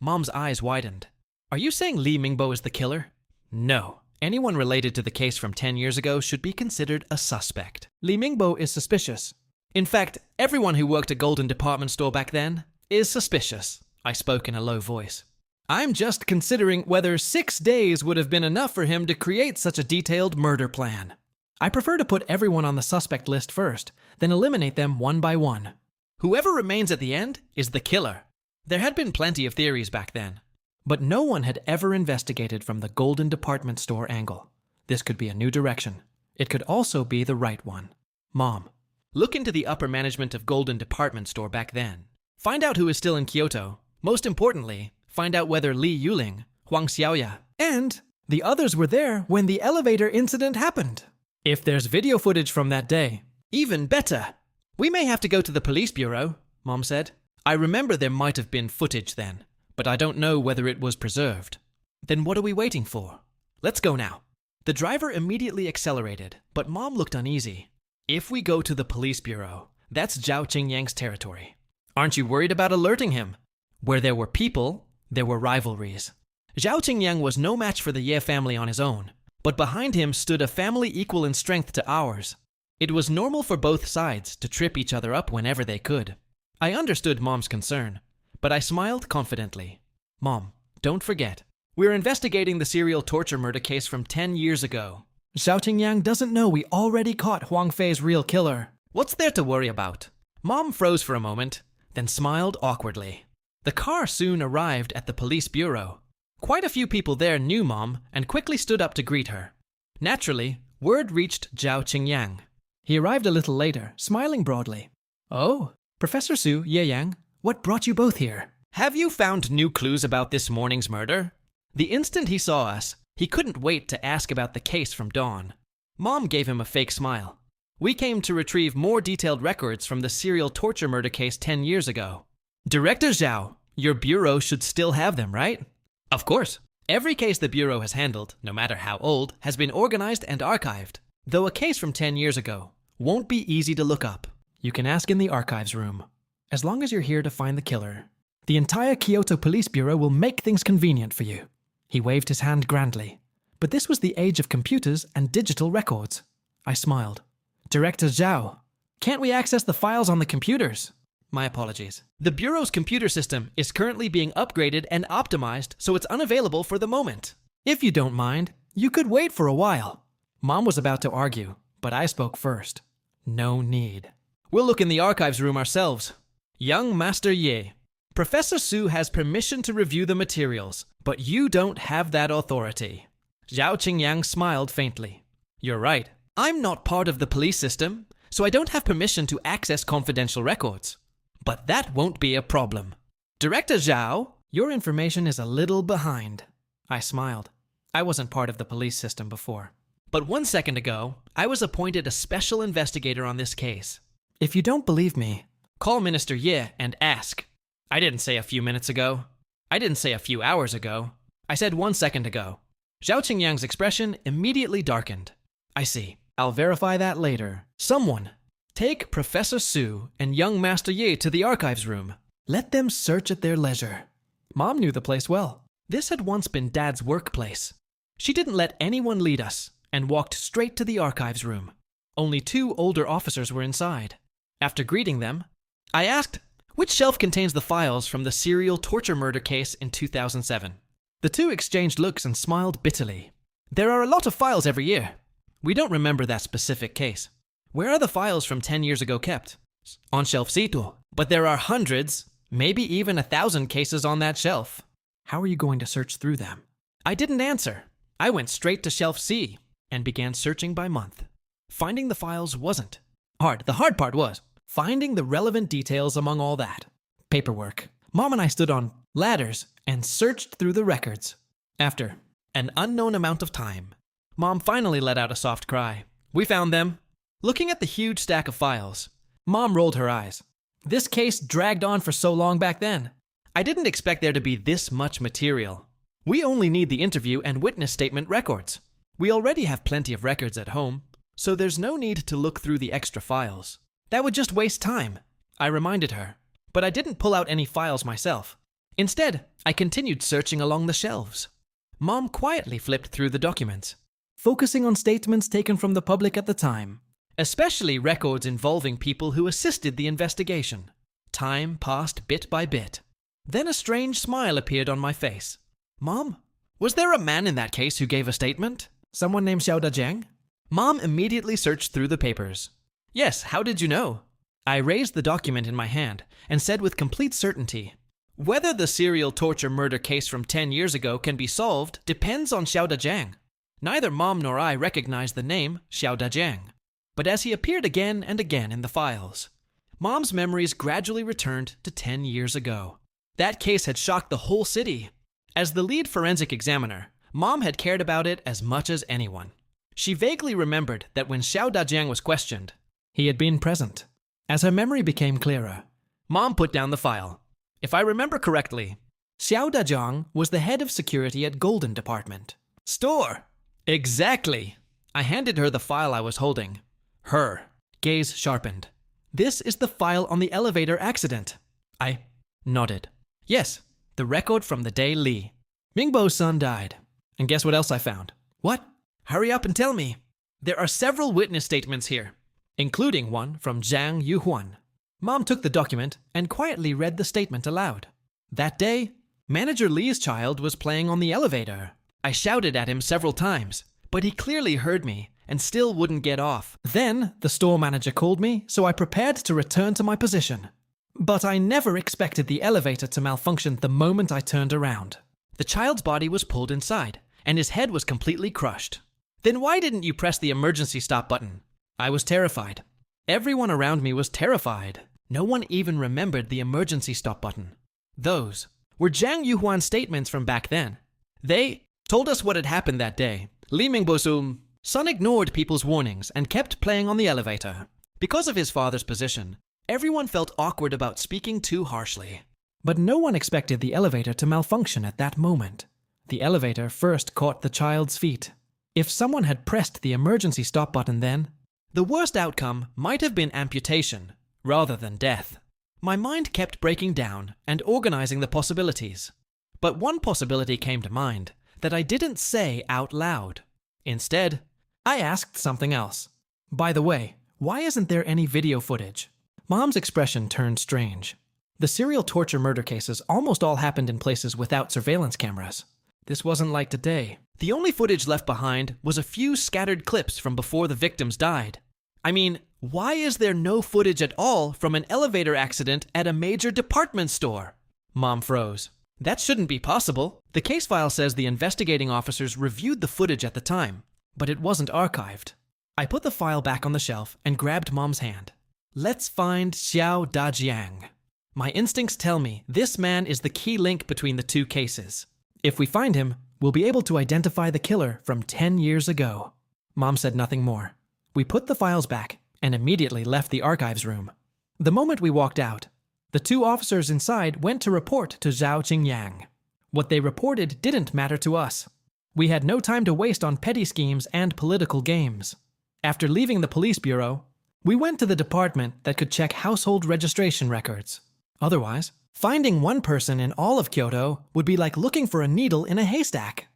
Mom's eyes widened. Are you saying Li Mingbo is the killer? No. Anyone related to the case from 10 years ago should be considered a suspect. Li Mingbo is suspicious. In fact, everyone who worked at Golden Department Store back then is suspicious. I spoke in a low voice. I'm just considering whether 6 days would have been enough for him to create such a detailed murder plan. I prefer to put everyone on the suspect list first, then eliminate them one by one. Whoever remains at the end is the killer. There had been plenty of theories back then, but no one had ever investigated from the Golden Department Store angle. This could be a new direction. It could also be the right one. Mom, look into the upper management of Golden Department Store back then. Find out who is still in Kyoto. Most importantly, find out whether Li Yuling, Huang Xiaoya, and the others were there when the elevator incident happened. If there's video footage from that day, even better. We may have to go to the police bureau, Mom said. I remember there might have been footage then, but I don't know whether it was preserved. Then what are we waiting for? Let's go now. The driver immediately accelerated, but Mom looked uneasy. If we go to the police bureau, that's Zhao Qingyang's territory. Aren't you worried about alerting him? Where there were people, there were rivalries. Zhao Qingyang was no match for the Ye family on his own, but behind him stood a family equal in strength to ours. It was normal for both sides to trip each other up whenever they could. I understood Mom's concern, but I smiled confidently. Mom, don't forget, we're investigating the serial torture murder case from 10 years ago. Zhao Qingyang doesn't know we already caught Huang Fei's real killer. What's there to worry about? Mom froze for a moment, then smiled awkwardly. The car soon arrived at the police bureau. Quite a few people there knew Mom and quickly stood up to greet her. Naturally, word reached Zhao Qingyang. He arrived a little later, smiling broadly. Oh, Professor Su, Ye Yang, what brought you both here? Have you found new clues about this morning's murder? The instant he saw us, he couldn't wait to ask about the case from Dawn. Mom gave him a fake smile. We came to retrieve more detailed records from the serial torture murder case 10 years ago. Director Zhao, your bureau should still have them, right? Of course. Every case the bureau has handled, no matter how old, has been organized and archived. Though a case from 10 years ago won't be easy to look up. You can ask in the archives room. As long as you're here to find the killer, the entire Kyoto Police Bureau will make things convenient for you. He waved his hand grandly. But this was the age of computers and digital records. I smiled. Director Zhao, can't we access the files on the computers? My apologies. The Bureau's computer system is currently being upgraded and optimized, so it's unavailable for the moment. If you don't mind, you could wait for a while. Mom was about to argue, but I spoke first. No need. We'll look in the archives room ourselves. Young Master Ye, Professor Su has permission to review the materials, but you don't have that authority. Zhao Qingyang smiled faintly. You're right. I'm not part of the police system, so I don't have permission to access confidential records. But that won't be a problem. Director Zhao, your information is a little behind. I smiled. I wasn't part of the police system before. But 1 second ago, I was appointed a special investigator on this case. If you don't believe me, call Minister Ye and ask. I didn't say a few minutes ago. I didn't say a few hours ago. I said 1 second ago. Zhao Qingyang's expression immediately darkened. I see. I'll verify that later. Someone, take Professor Su and young Master Ye to the archives room. Let them search at their leisure. Mom knew the place well. This had once been Dad's workplace. She didn't let anyone lead us and walked straight to the archives room. Only 2 older officers were inside. After greeting them, I asked, which shelf contains the files from the serial torture murder case in 2007? The 2 exchanged looks and smiled bitterly. There are a lot of files every year. We don't remember that specific case. Where are the files from 10 years ago kept? On shelf C2. But there are hundreds, maybe even 1,000 cases on that shelf. How are you going to search through them? I didn't answer. I went straight to shelf C and began searching by month. Finding the files wasn't hard. The hard part was finding the relevant details among all that. Paperwork. Mom and I stood on ladders and searched through the records. After an unknown amount of time, Mom finally let out a soft cry. We found them. Looking at the huge stack of files, Mom rolled her eyes. This case dragged on for so long back then. I didn't expect there to be this much material. We only need the interview and witness statement records. We already have plenty of records at home, so there's no need to look through the extra files. That would just waste time, I reminded her. But I didn't pull out any files myself. Instead, I continued searching along the shelves. Mom quietly flipped through the documents, focusing on statements taken from the public at the time, especially records involving people who assisted the investigation. Time passed bit by bit. Then a strange smile appeared on my face. Mom, was there a man in that case who gave a statement? Someone named Xiao Dajiang? Mom immediately searched through the papers. Yes, how did you know? I raised the document in my hand and said with complete certainty, whether the serial torture murder case from 10 years ago can be solved depends on Xiao Dajiang. Neither Mom nor I recognized the name Xiao Dajiang, but as he appeared again and again in the files, Mom's memories gradually returned to 10 years ago. That case had shocked the whole city. As the lead forensic examiner, Mom had cared about it as much as anyone. She vaguely remembered that when Xiao Dajiang was questioned, he had been present. As her memory became clearer, Mom put down the file. If I remember correctly, Xiao Dajiang was the head of security at Golden Department. Store! Exactly! I handed her the file I was holding. Her gaze sharpened. This is the file on the elevator accident. I nodded. Yes, the record from the day Li, Mingbo's son, died. And guess what else I found? What? Hurry up and tell me. There are several witness statements here, including one from Zhang Yuhuan. Mom took the document and quietly read the statement aloud. That day, Manager Li's child was playing on the elevator. I shouted at him several times, but he clearly heard me and still wouldn't get off. Then the store manager called me, so I prepared to return to my position. But I never expected the elevator to malfunction the moment I turned around. The child's body was pulled inside, and his head was completely crushed. Then why didn't you press the emergency stop button? I was terrified. Everyone around me was terrified. No one even remembered the emergency stop button. Those were Zhang Yuhuan's statements from back then. They told us what had happened that day. Li Mingbo's Son ignored people's warnings and kept playing on the elevator. Because of his father's position, everyone felt awkward about speaking too harshly. But no one expected the elevator to malfunction at that moment. The elevator first caught the child's feet. If someone had pressed the emergency stop button then, the worst outcome might have been amputation rather than death. My mind kept breaking down and organizing the possibilities. But one possibility came to mind that I didn't say out loud. Instead, I asked something else. By the way, why isn't there any video footage? Mom's expression turned strange. The serial torture murder cases almost all happened in places without surveillance cameras. This wasn't like today. The only footage left behind was a few scattered clips from before the victims died. I mean, why is there no footage at all from an elevator accident at a major department store? Mom froze. That shouldn't be possible. The case file says the investigating officers reviewed the footage at the time, but it wasn't archived. I put the file back on the shelf and grabbed Mom's hand. Let's find Xiao Dajiang. My instincts tell me this man is the key link between the two cases. If we find him, we'll be able to identify the killer from 10 years ago. Mom said nothing more. We put the files back and immediately left the archives room. The moment we walked out, the two officers inside went to report to Zhao Qingyang. What they reported didn't matter to us. We had no time to waste on petty schemes and political games. After leaving the police bureau, we went to the department that could check household registration records. Otherwise, finding one person in all of Kyoto would be like looking for a needle in a haystack.